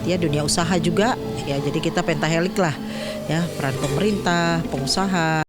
ya dunia usaha juga ya. Jadi kita pentahelik lah ya, peran pemerintah, pengusaha.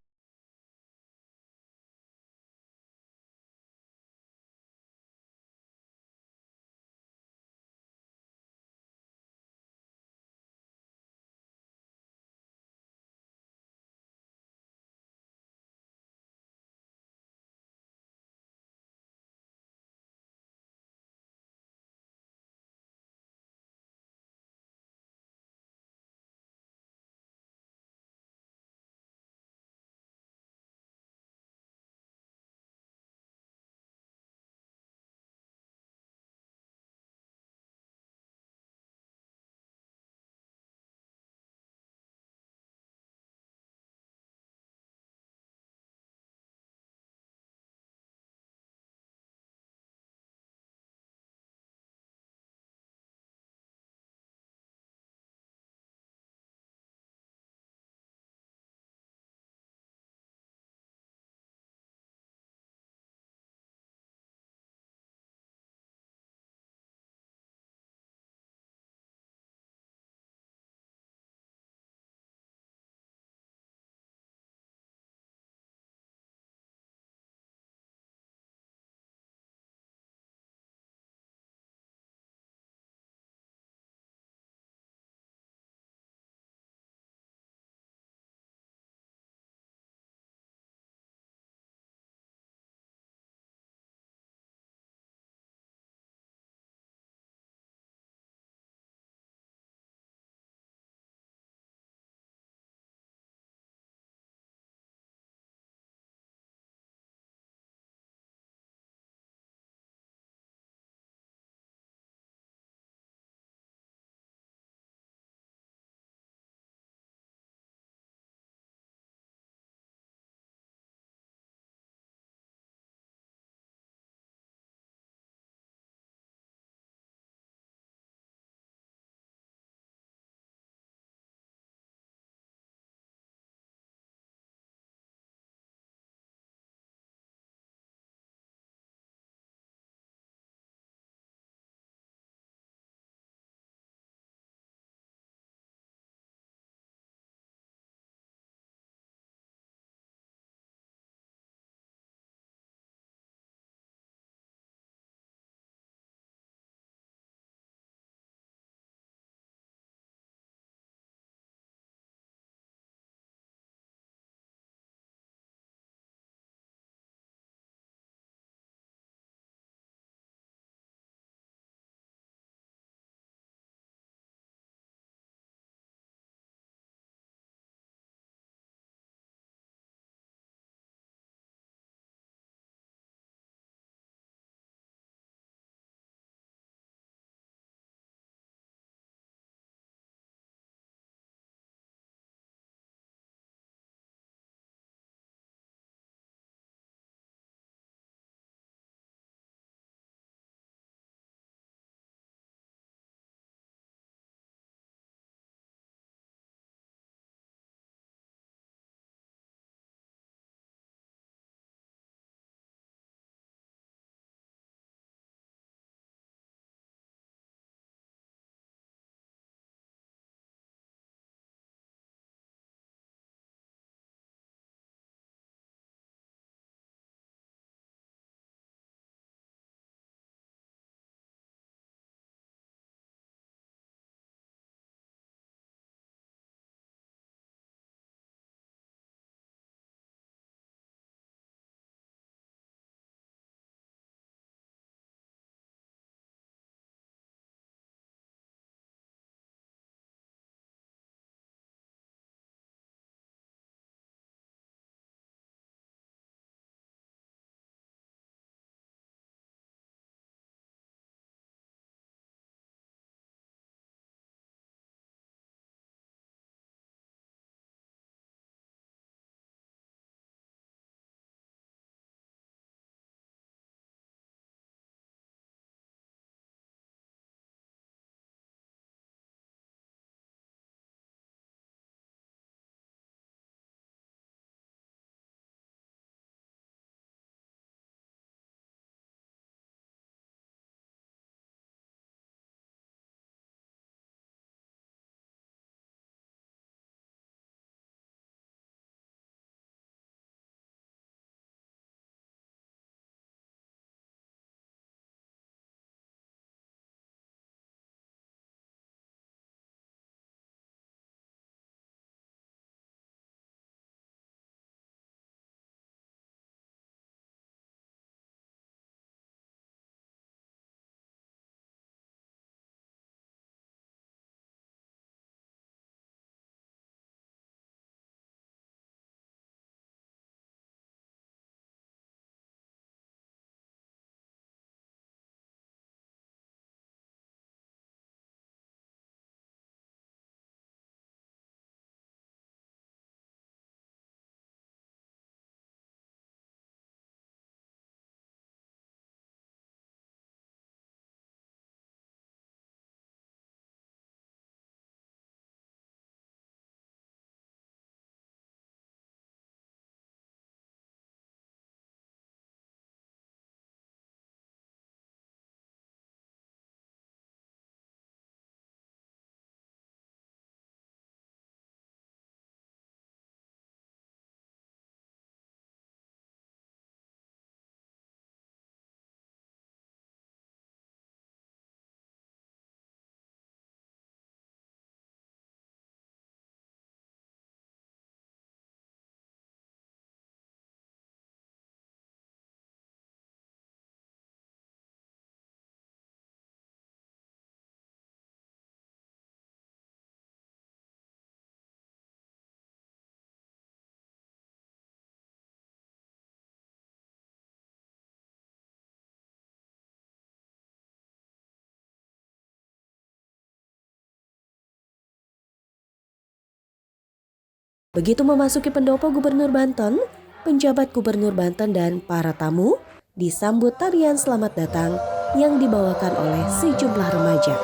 Begitu memasuki pendopo Gubernur Banten, penjabat Gubernur Banten dan para tamu disambut tarian selamat datang yang dibawakan oleh sejumlah remaja.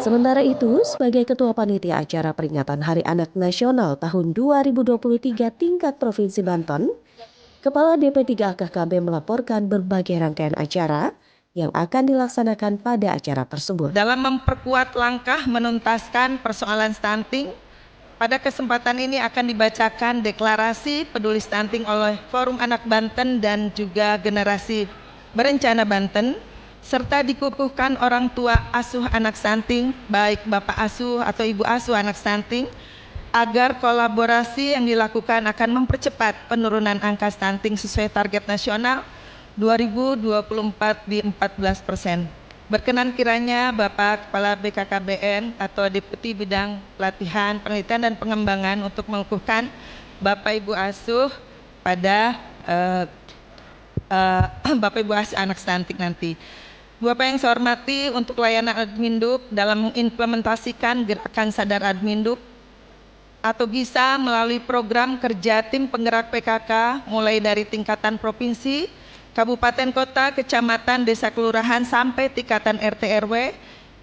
Sementara itu, sebagai Ketua Panitia Acara Peringatan Hari Anak Nasional tahun 2023 tingkat Provinsi Banten, Kepala DP3 AKKB melaporkan berbagai rangkaian acara yang akan dilaksanakan pada acara tersebut. Dalam memperkuat langkah menuntaskan persoalan stunting, pada kesempatan ini akan dibacakan deklarasi peduli stunting oleh Forum Anak Banten dan juga Generasi Berencana Banten, serta dikukuhkan orang tua asuh anak stunting, baik bapak asuh atau ibu asuh anak stunting, agar kolaborasi yang dilakukan akan mempercepat penurunan angka stunting sesuai target nasional 2024 di 14%. Berkenan kiranya Bapak Kepala BKKBN atau Deputi Bidang Pelatihan, Penelitian dan Pengembangan untuk mengukuhkan Bapak Ibu asuh pada Bapak Ibu asuh anak stunting nanti. Bapak yang saya hormati, untuk layanan Adminduk dalam mengimplementasikan gerakan sadar Adminduk atau bisa melalui program kerja tim penggerak PKK mulai dari tingkatan provinsi, kabupaten kota, kecamatan, desa kelurahan sampai tingkatan RT RW,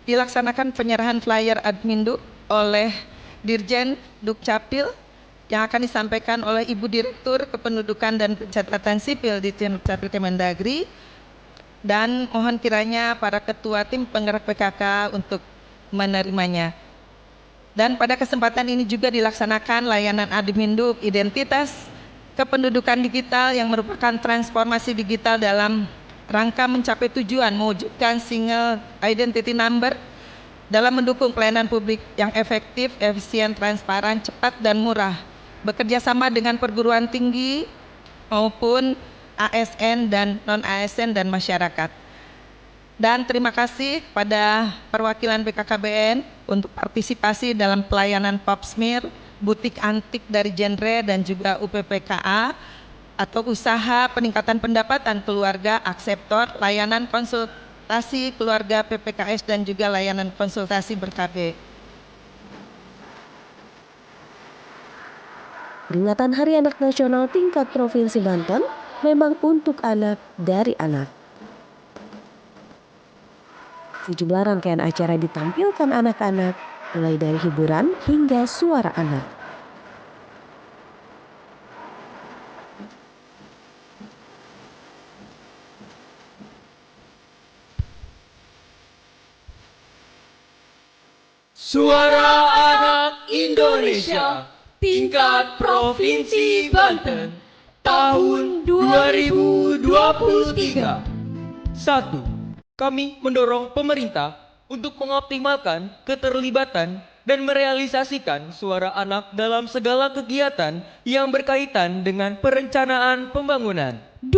dilaksanakan penyerahan flyer Adminduk oleh Dirjen Dukcapil yang akan disampaikan oleh Ibu Direktur Kependudukan dan Pencatatan Sipil di Dukcapil Kemendagri, dan mohon kiranya para ketua tim penggerak PKK untuk menerimanya. Dan pada kesempatan ini juga dilaksanakan layanan Adminduk Identitas Kependudukan Digital yang merupakan transformasi digital dalam rangka mencapai tujuan mewujudkan single identity number dalam mendukung pelayanan publik yang efektif, efisien, transparan, cepat, dan murah, bekerja sama dengan perguruan tinggi maupun ASN dan non-ASN dan masyarakat. Dan terima kasih pada perwakilan BKKBN untuk partisipasi dalam pelayanan Popsmir, butik antik dari genre dan juga UPPKA atau usaha peningkatan pendapatan keluarga Akseptor, layanan konsultasi keluarga PPKS dan juga layanan konsultasi ber-KB. Peringatan Hari Anak Nasional tingkat Provinsi Banten memang untuk anak dari anak. Sejumlah rangkaian acara ditampilkan anak-anak, mulai dari hiburan hingga suara anak. Suara Anak Indonesia tingkat Provinsi Banten tahun 2023. 1. Kami mendorong pemerintah untuk mengoptimalkan keterlibatan dan merealisasikan suara anak dalam segala kegiatan yang berkaitan dengan perencanaan pembangunan. 2.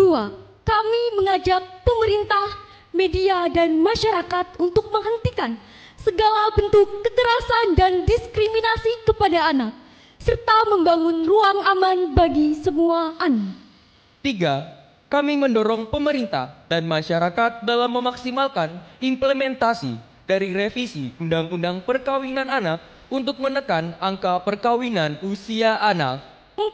Kami mengajak pemerintah, media, dan masyarakat untuk menghentikan segala bentuk kekerasan dan diskriminasi kepada anak, serta membangun ruang aman bagi semua anak. 3. Kami mendorong pemerintah dan masyarakat dalam memaksimalkan implementasi dari revisi Undang-Undang Perkawinan Anak untuk menekan angka perkawinan usia anak. 4.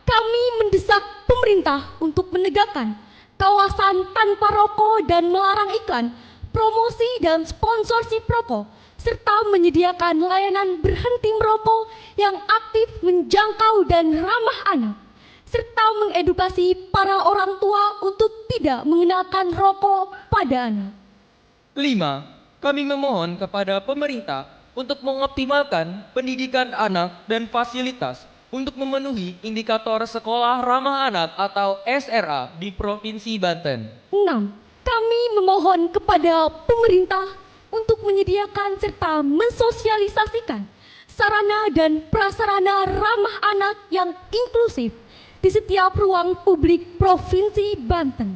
Kami mendesak pemerintah untuk menegakkan kawasan tanpa rokok dan melarang iklan, promosi dan sponsorship rokok, serta menyediakan layanan berhenti merokok yang aktif, menjangkau dan ramah anak, serta mengedukasi para orang tua untuk tidak mengenalkan rokok pada anak. 5. Kami memohon kepada pemerintah untuk mengoptimalkan pendidikan anak dan fasilitas untuk memenuhi indikator sekolah ramah anak atau SRA di Provinsi Banten. 6. Kami memohon kepada pemerintah untuk menyediakan serta mensosialisasikan sarana dan prasarana ramah anak yang inklusif di setiap ruang publik Provinsi Banten.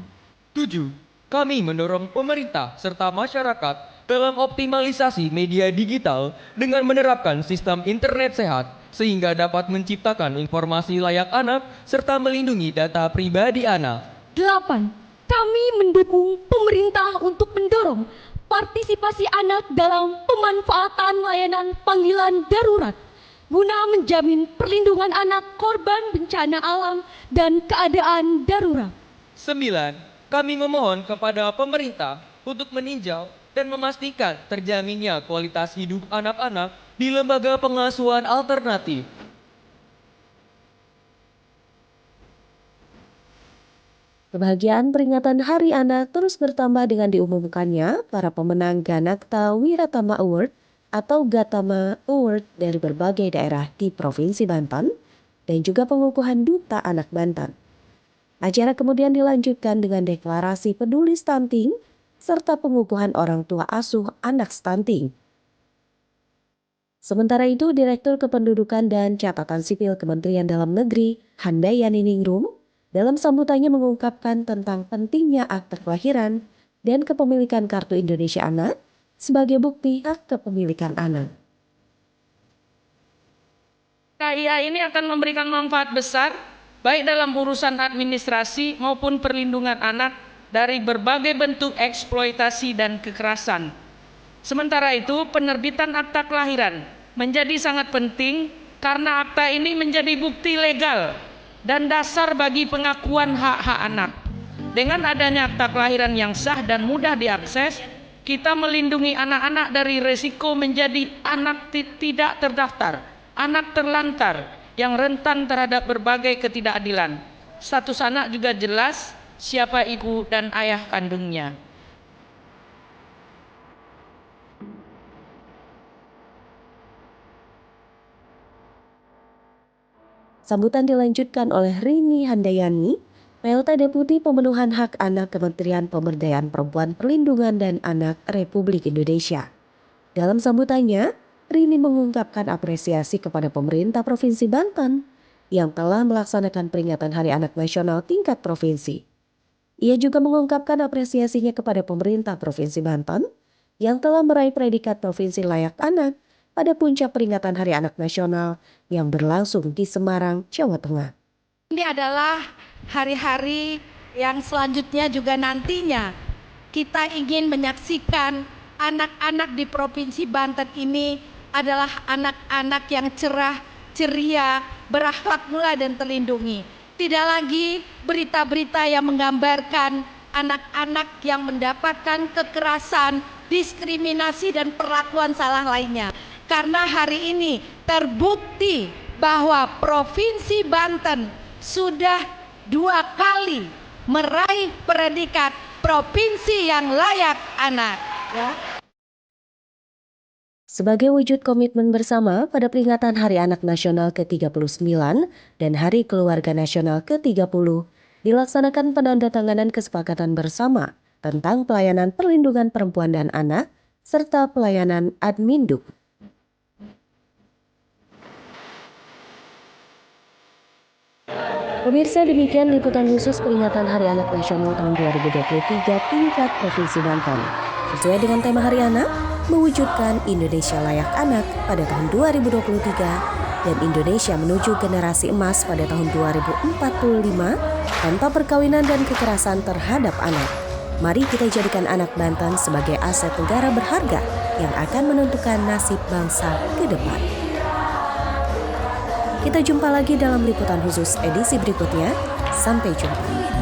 7. Kami mendorong pemerintah serta masyarakat dalam optimalisasi media digital dengan menerapkan sistem internet sehat sehingga dapat menciptakan informasi layak anak serta melindungi data pribadi anak. 8. Kami mendukung pemerintah untuk mendorong partisipasi anak dalam pemanfaatan layanan panggilan darurat guna menjamin perlindungan anak korban bencana alam dan keadaan darurat. 9. Kami memohon kepada pemerintah untuk meninjau dan memastikan terjaminnya kualitas hidup anak-anak di lembaga pengasuhan alternatif. Kebahagiaan peringatan Hari Anak terus bertambah dengan diumumkannya para pemenang Ganakta Wiratama Award atau Gatama Award dari berbagai daerah di Provinsi Banten dan juga pengukuhan Duta Anak Banten. Acara kemudian dilanjutkan dengan deklarasi peduli stunting serta pengukuhan orang tua asuh anak stunting. Sementara itu, Direktur Kependudukan dan Catatan Sipil Kementerian Dalam Negeri, Handayani Ningrum, dalam sambutannya mengungkapkan tentang pentingnya akte kelahiran dan kepemilikan Kartu Indonesia Anak sebagai bukti hak kepemilikan anak. KIA ini akan memberikan manfaat besar baik dalam urusan administrasi maupun perlindungan anak dari berbagai bentuk eksploitasi dan kekerasan. Sementara itu, penerbitan akta kelahiran menjadi sangat penting karena akta ini menjadi bukti legal dan dasar bagi pengakuan hak-hak anak. Dengan adanya akta kelahiran yang sah dan mudah diakses, kita melindungi anak-anak dari resiko menjadi anak tidak terdaftar, anak terlantar yang rentan terhadap berbagai ketidakadilan. Status anak juga jelas siapa ibu dan ayah kandungnya. Sambutan dilanjutkan oleh Rini Handayani, PLT Deputi Pemenuhan Hak Anak Kementerian Pemberdayaan Perempuan Perlindungan dan Anak Republik Indonesia. Dalam sambutannya, Rini mengungkapkan apresiasi kepada pemerintah Provinsi Banten yang telah melaksanakan peringatan Hari Anak Nasional tingkat provinsi. Ia juga mengungkapkan apresiasinya kepada pemerintah Provinsi Banten yang telah meraih predikat Provinsi Layak Anak pada puncak peringatan Hari Anak Nasional yang berlangsung di Semarang, Jawa Tengah. Ini adalah hari-hari yang selanjutnya juga nantinya kita ingin menyaksikan anak-anak di Provinsi Banten ini adalah anak-anak yang cerah, ceria, berakhlak mulia dan terlindungi. Tidak lagi berita-berita yang menggambarkan anak-anak yang mendapatkan kekerasan, diskriminasi dan perlakuan salah lainnya. Karena hari ini terbukti bahwa Provinsi Banten sudah 2 kali meraih predikat provinsi yang layak anak. Ya. Sebagai wujud komitmen bersama pada peringatan Hari Anak Nasional ke-39 dan Hari Keluarga Nasional ke-30, dilaksanakan penandatanganan kesepakatan bersama tentang pelayanan perlindungan perempuan dan anak serta pelayanan Adminduk. Pemirsa, demikian liputan khusus peringatan Hari Anak Nasional tahun 2023 tingkat Provinsi Banten. Sesuai dengan tema Hari Anak, mewujudkan Indonesia Layak Anak pada tahun 2023 dan Indonesia menuju generasi emas pada tahun 2045 tanpa perkawinan dan kekerasan terhadap anak. Mari kita jadikan anak Banten sebagai aset negara berharga yang akan menentukan nasib bangsa ke depan. Kita jumpa lagi dalam liputan khusus edisi berikutnya. Sampai jumpa.